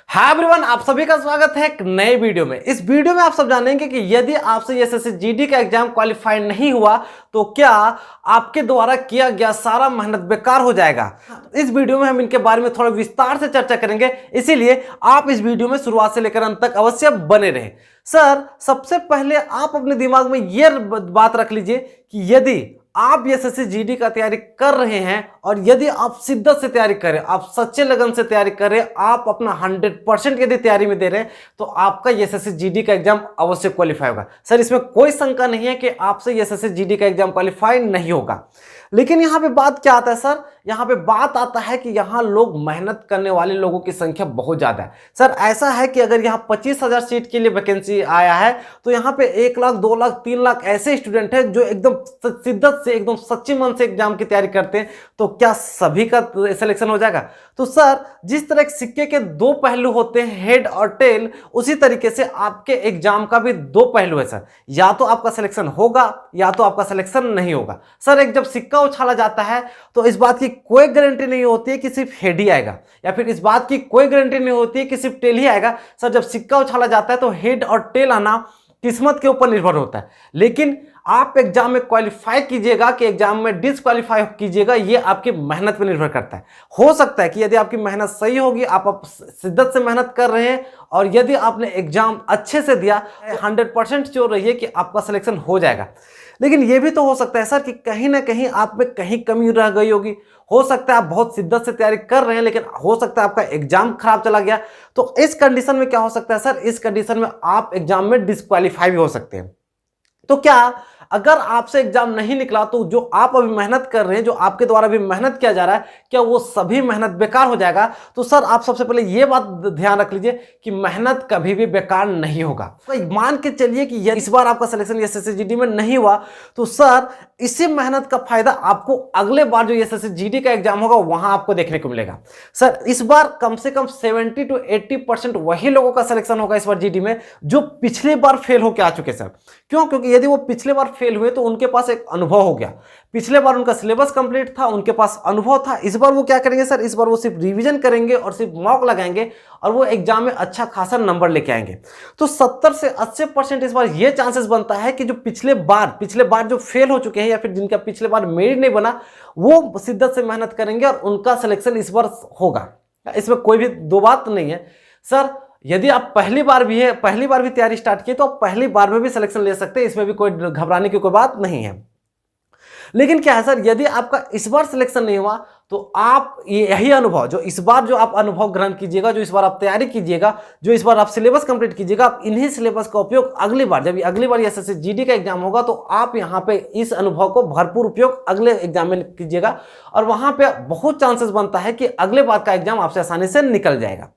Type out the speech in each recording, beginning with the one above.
Hi everyone, आप सभी का स्वागत है एक नए वीडियो में। इस वीडियो में आप सब जानेंगे कि यदि आपसे एसएससी जीडी का एग्जाम क्वालिफाई नहीं हुआ तो क्या आपके द्वारा किया गया सारा मेहनत बेकार हो जाएगा। इस वीडियो में हम इनके बारे में थोड़ा विस्तार से चर्चा करेंगे, इसीलिए आप इस वीडियो में शुरुआत से लेकर अंत तक अवश्य बने रहें। सर, सबसे पहले आप अपने दिमाग में यह बात रख लीजिए कि यदि आप एसएससी जीडी का तैयारी कर रहे हैं और यदि आप शिद्दत से तैयारी करें, आप सच्चे लगन से तैयारी करें, आप अपना 100% यदि तैयारी में दे रहे हैं तो आपका एसएससी जीडी का एग्जाम अवश्य क्वालिफाई होगा। सर, इसमें कोई शंका नहीं है कि आपसे एसएससी जीडी का एग्जाम क्वालिफाई नहीं होगा। लेकिन यहां पे बात क्या आता है सर? यहां पे बात आता है कि यहां लोग मेहनत करने वाले लोगों की संख्या बहुत ज्यादा है। सर, ऐसा है कि अगर यहां 25,000 सीट के लिए वैकेंसी आया है तो यहां पे 1 लाख, 2 लाख, 3 लाख ऐसे स्टूडेंट हैं जो एकदम शिद्दत से, एकदम सच्चे मन से एग्जाम की तैयारी करते हैं। तो क्या सभी का सिलेक्शन हो जाएगा? तो सर, जिस तरह सिक्के के दो पहलू होते हैं, हेड और टेल, उसी तरीके से आपके एग्जाम का भी दो पहलू है सर। या तो आपका सिलेक्शन होगा या तो आपका सिलेक्शन नहीं होगा। सर, एक जब सिक्का उछाला जाता है तो इस बात की कोई गारंटी नहीं होती है कि सिर्फ हेड ही आएगा, या फिर इस बात की कोई गारंटी नहीं होती है कि सिर्फ टेल ही आएगा। सर, जब सिक्का उछाला जाता है तो हेड और टेल आना किस्मत के ऊपर निर्भर होता है। लेकिन आप एग्जाम में क्वालिफाई कीजिएगा कि एग्जाम में डिसक्वालीफाई कीजिएगा, ये आपकी मेहनत पर निर्भर करता है। हो सकता है कि यदि आपकी मेहनत सही होगी, आप शिद्दत से मेहनत कर रहे हैं और यदि आपने एग्जाम अच्छे से दिया, 100% श्योर रहिए कि आपका सिलेक्शन हो जाएगा। लेकिन यह भी तो हो सकता है सर कि कहीं ना कहीं आप में कहीं कमी रह गई होगी। हो सकता है आप बहुत शिद्दत से तैयारी कर रहे हैं लेकिन हो सकता है आपका एग्जाम खराब चला गया। तो इस कंडीशन में क्या हो सकता है सर? इस कंडीशन में आप एग्जाम में डिसक्वालीफाई भी हो सकते हैं। तो क्या अगर आपसे एग्जाम नहीं निकला तो जो आप अभी मेहनत कर रहे हैं, जो आपके द्वारा भी मेहनत किया जा रहा है, क्या वो सभी मेहनत बेकार हो जाएगा? तो सर, आप सबसे पहले ये बात ध्यान रख लीजिए कि मेहनत कभी भी बेकार नहीं होगा। तो मान के चलिए कि इस बार आपका सिलेक्शन एसएससी जीडी में नहीं हुआ तो सर, इसी मेहनत का फायदा आपको अगले बार जो एसएससी जीडी का एग्जाम होगा वहां आपको देखने को मिलेगा। सर, इस बार कम से कम 70 to 80% वही लोगों का सिलेक्शन होगा इस बार जीडी में जो पिछली बार फेल होकर आ चुके सर। क्यों? क्योंकि यदि वो पिछले बार फेल हुए तो उनके पास एक अनुभव हो गया। पिछले बार उनका सिलेबस कंप्लीट था, उनके पास अनुभव था। इस बार वो क्या करेंगे सर? इस बार वो सिर्फ रिवीजन करेंगे और सिर्फ मॉक लगाएंगे और वो एग्जाम में अच्छा खासा नंबर लेके आएंगे। तो 70 से 80% इस बार ये चांसेस बनता है कि जो पिछले बार जो फेल हो चुके हैं या फिर जिनका पिछले बार मेरिट नहीं बना, वो शिद्दत से मेहनत करेंगे और उनका सिलेक्शन इस बार होगा। इसमें कोई भी दो बात नहीं है सर। यदि आप पहली बार भी तैयारी स्टार्ट किए तो आप पहली बार में भी सिलेक्शन ले सकते हैं, इसमें भी कोई घबराने की कोई बात नहीं है। लेकिन क्या है सर, यदि आपका इस बार सिलेक्शन नहीं हुआ तो आप यही अनुभव, जो इस बार जो आप अनुभव ग्रहण कीजिएगा, जो इस बार आप तैयारी कीजिएगा, जो इस बार आप सिलेबस कंप्लीट कीजिएगा, आप इन्हीं सिलेबस का उपयोग अगली बार एसएससी जीडी का एग्जाम होगा तो आप यहाँ पे इस अनुभव को भरपूर उपयोग अगले एग्जाम में कीजिएगा और वहां पे बहुत चांसेस बनता है कि अगले बार का एग्जाम आपसे आसानी से निकल जाएगा।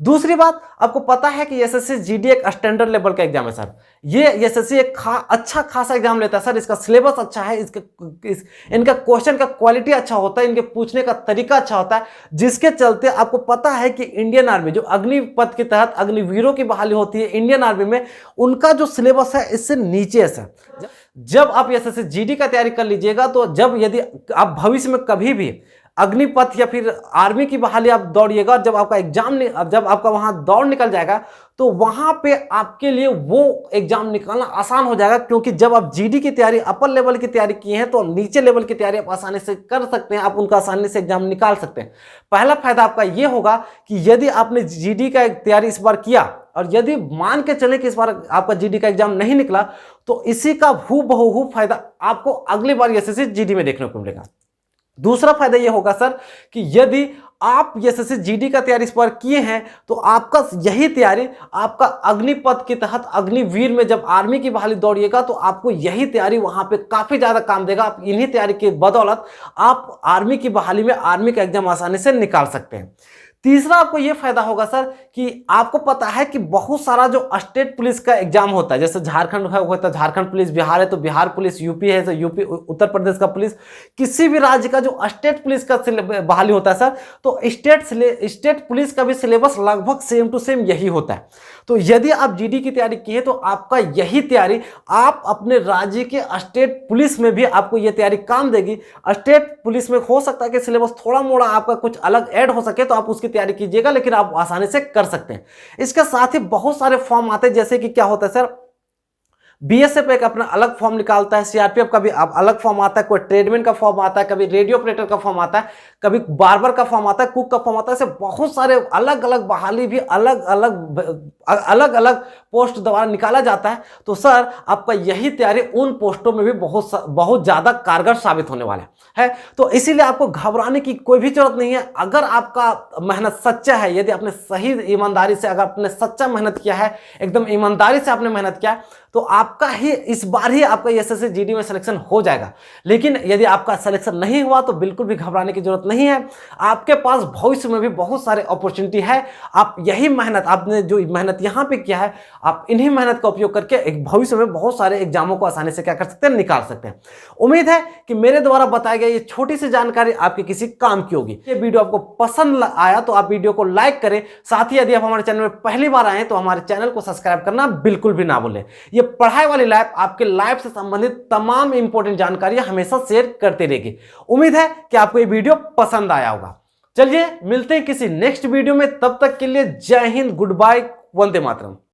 दूसरी बात, आपको पता है कि एसएससी जीडी एक स्टैंडर्ड लेवल का एग्जाम है सर। ये एसएससी एक अच्छा खासा एग्जाम लेता है सर। इसका सिलेबस अच्छा है, इनका क्वेश्चन का क्वालिटी अच्छा होता है, इनके पूछने का तरीका अच्छा होता है, जिसके चलते आपको पता है कि इंडियन आर्मी जो अग्निपथ के तहत अग्निवीरों की बहाली होती है इंडियन आर्मी में, उनका जो सिलेबस है इससे नीचे है सर। जब आप एसएससी जीडी का तैयारी कर लीजिएगा तो यदि आप भविष्य में कभी भी अग्निपथ या फिर आर्मी की बहाली आप दौड़िएगा, जब आपका वहां दौड़ निकल जाएगा तो वहां पे आपके लिए वो एग्जाम निकालना आसान हो जाएगा। क्योंकि जब आप जीडी की तैयारी, अपर लेवल की तैयारी किए हैं तो नीचे लेवल की तैयारी आप आसानी से कर सकते हैं, आप उनका आसानी से एग्जाम निकाल सकते हैं। पहला फायदा आपका यह होगा कि यदि आपने जीडी का तैयारी इस बार किया और यदि मान के चले कि इस बार आपका जीडी का एग्जाम नहीं निकला तो इसी का हूबहू फायदा आपको अगली बार एसएससी जीडी में देखने को मिलेगा। दूसरा फायदा यह होगा सर कि यदि आप एसएससी जीडी का तैयारी इस बार किए हैं तो आपका यही तैयारी आपका अग्निपथ के तहत अग्निवीर में जब आर्मी की बहाली दौड़िएगा तो आपको यही तैयारी वहां पे काफी ज्यादा काम देगा। आप इन्हीं तैयारी की बदौलत आप आर्मी की बहाली में आर्मी का एग्जाम आसानी से निकाल सकते हैं। तीसरा आपको यह फायदा होगा सर कि आपको पता है कि बहुत सारा जो स्टेट पुलिस का एग्जाम होता है, जैसे झारखंड होता है झारखंड पुलिस, बिहार है तो बिहार पुलिस, यूपी है तो यूपी, उत्तर प्रदेश का पुलिस, किसी भी राज्य का जो स्टेट पुलिस का बहाली होता है सर, तो स्टेट पुलिस का भी सिलेबस लगभग सेम टू सेम यही होता है। तो यदि आप जीडी की तैयारी की है तो आपका यही तैयारी आप अपने राज्य के स्टेट पुलिस में भी आपको यह तैयारी काम देगी। स्टेट पुलिस में हो सकता है कि सिलेबस थोड़ा मोड़ा आपका कुछ अलग ऐड हो सके तो आप उसकी तैयारी कीजिएगा, लेकिन आप आसानी से कर सकते हैं। इसके साथ ही बहुत सारे फॉर्म आते हैं, जैसे कि क्या होता है सर, बीएसएफ एक अपना अलग फॉर्म निकालता है, सीआरपीएफ का भी अलग फॉर्म आता है, कोई ट्रेडमैन का फॉर्म आता है, कभी रेडियो ऑपरेटर का फॉर्म आता है, कभी बार्बर का फॉर्म आता है, कुक का फॉर्म आता है। ऐसे बहुत सारे अलग अलग बहाली भी अलग अलग पोस्ट द्वारा निकाला जाता है। तो सर आपका यही तैयारी उन पोस्टों में भी बहुत ज्यादा कारगर साबित होने वाला है। तो इसीलिए आपको घबराने की कोई भी जरूरत नहीं है। अगर आपका मेहनत सच्चा है, यदि आपने सही ईमानदारी से, अगर आपने सच्चा मेहनत किया है, एकदम ईमानदारी से आपने मेहनत किया, तो आपका ही इस बार ही आपका एसएससी जीडी में सिलेक्शन हो जाएगा। लेकिन यदि आपका सिलेक्शन नहीं हुआ तो बिल्कुल भी घबराने की जरूरत नहीं है। आपके पास भविष्य में भी बहुत सारे अपॉर्चुनिटी है। आप यही मेहनत, आपने जो मेहनत यहां पे किया है, आप इन्हीं मेहनत का उपयोग करके एक भविष्य में बहुत सारे एग्जामों को आसानी से क्या कर सकते हैं, निकाल सकते हैं। उम्मीद है कि मेरे द्वारा बताया गया ये छोटी सी जानकारी आपके किसी काम की होगी। ये वीडियो आपको पसंद आया तो आप वीडियो को लाइक करें। साथ ही यदि आप हमारे चैनल में पहली बार आए तो हमारे चैनल को सब्सक्राइब करना बिल्कुल भी ना भूलें। ये पढ़ाई वाली लाइफ आपके लाइफ से संबंधित तमाम इंपॉर्टेंट जानकारियां हमेशा शेयर करते रहेगी। उम्मीद है कि आपको ये वीडियो पसंद आया होगा। चलिए मिलते हैं किसी नेक्स्ट वीडियो में, तब तक के लिए जय हिंद, गुड बाय, वंदे मातरम।